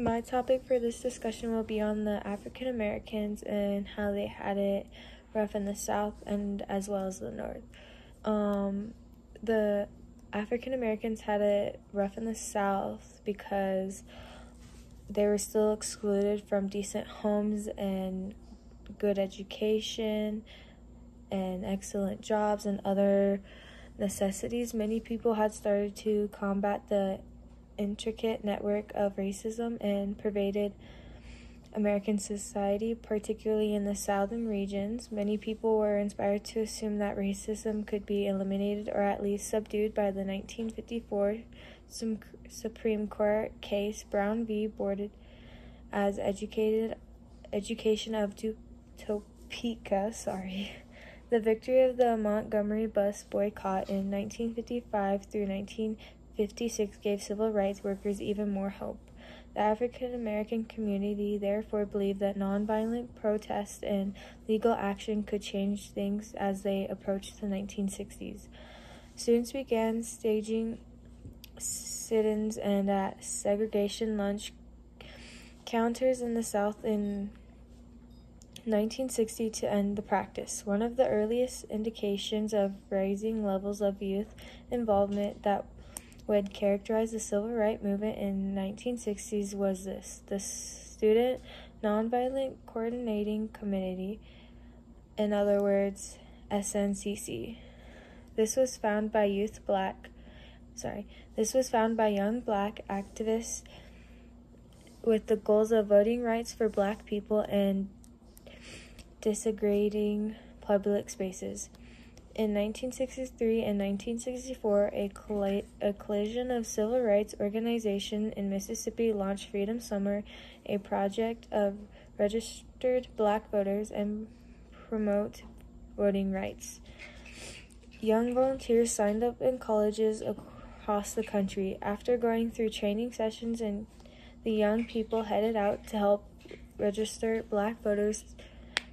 My topic for this discussion will be on the African Americans and how they had it rough in the South and as well as the North. The African Americans had it rough in the South because they were still excluded from decent homes and good education and excellent jobs and other necessities. Many people had started to combat the intricate network of racism and pervaded American society, particularly in the southern regions. Many people were inspired to assume that racism could be eliminated or at least subdued by the 1954 Supreme Court case Brown v. Board as Education of Topeka. The victory of the Montgomery bus boycott in 1955 through 1956 gave civil rights workers even more hope. The African American community therefore believed that nonviolent protest and legal action could change things as they approached the 1960s. Students began staging sit-ins and at segregation lunch counters in the South in 1960 to end the practice. One of the earliest indications of rising levels of youth involvement that would characterize the civil rights movement in the 1960s was the Student Nonviolent Coordinating Committee, in other words, SNCC. This was founded by young black activists with the goals of voting rights for black people and desegregating public spaces. In 1963 and 1964, a coalition of civil rights organizations in Mississippi launched Freedom Summer, a project of registered black voters and promote voting rights. Young volunteers signed up in colleges across the country. After going through training sessions, and the young people headed out to help register black voters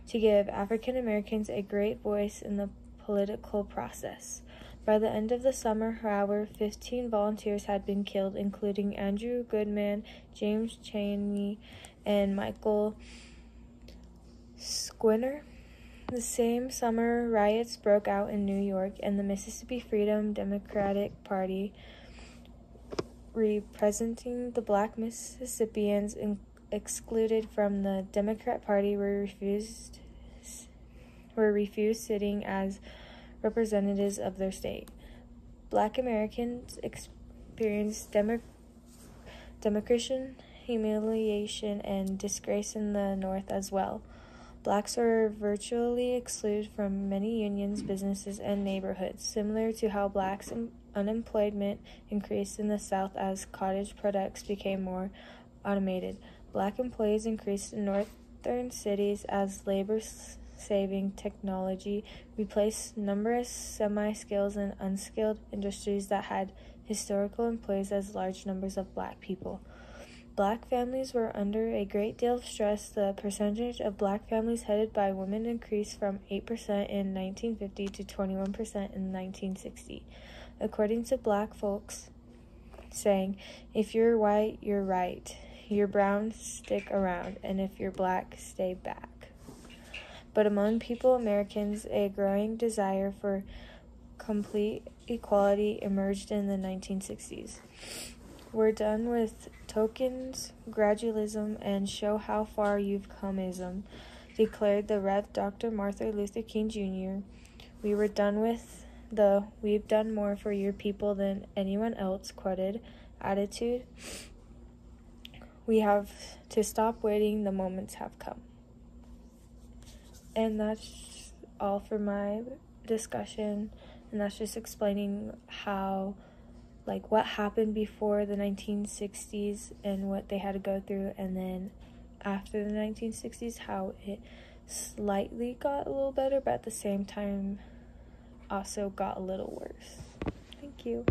to give African Americans a great voice in the political process. By the end of the summer, however, 15 volunteers had been killed, including Andrew Goodman, James Chaney, and Michael Skinner. The same summer, riots broke out in New York, and the Mississippi Freedom Democratic Party, representing the black Mississippians excluded from the Democrat Party, were refused sitting as representatives of their state. Black Americans experienced democration, humiliation, and disgrace in the North as well. Blacks were virtually excluded from many unions, businesses, and neighborhoods, similar to how blacks' unemployment increased in the South as cottage products became more automated. Black employees increased in northern cities as labor-saving technology replaced numerous semi-skilled and unskilled industries that had historical employees as large numbers of black people. Black families were under a great deal of stress. The percentage of black families headed by women increased from 8% in 1950 to 21% in 1960. According to black folks saying, "If you're white, you're right. You're brown, stick around. And if you're black, stay back." But among people Americans, a growing desire for complete equality emerged in the 1960s. "We're done with tokens, gradualism, and show how far you've comeism," declared the Rev. Dr. Martin Luther King Jr. "We've done more for your people than anyone else," quoted attitude. "We have to stop waiting, the moments have come." And that's all for my discussion, and that's just explaining how, what happened before the 1960s and what they had to go through, and then after the 1960s, how it slightly got a little better, but at the same time also got a little worse. Thank you.